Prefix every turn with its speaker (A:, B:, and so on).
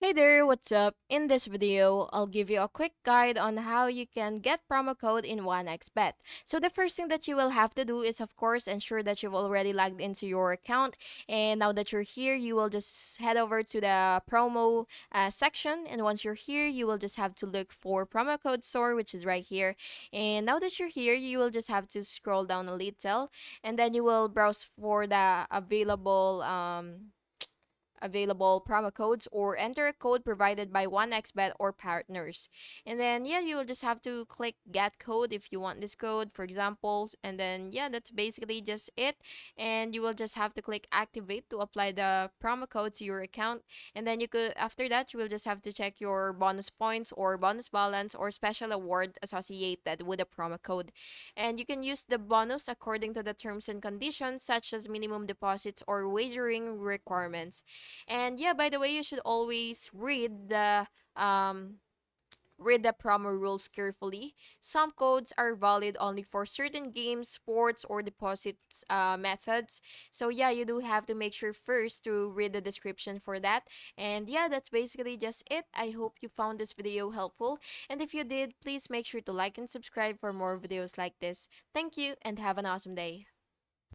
A: Hey there, what's up? In this video, I'll give you a quick guide on how you can get promo code in 1xBet. So the first thing that you will have to do is of course ensure that you've already logged into your account, and now that you're here, you will just head over to the promo section, and once you're here, you will just have to look for promo code store, which is right here. And now that you're here, you will just have to scroll down a little, and then you will browse for the available promo codes or enter a code provided by 1xBet or partners. And then yeah, you will just have to click get code if you want this code, for example. And then yeah, that's basically just it. And you will just have to click activate to apply the promo code to your account. And then you could after that you will just have to check your bonus points or bonus balance or special award associated with the promo code. And you can use the bonus according to the terms and conditions such as minimum deposits or wagering requirements. And yeah, by the way, you should always read the promo rules carefully. Some codes are valid only for certain games, sports, or deposits methods. So yeah, you do have to make sure first to read the description for that. And yeah, that's basically just it. I hope you found this video helpful. And if you did, please make sure to like and subscribe for more videos like this. Thank you and have an awesome day.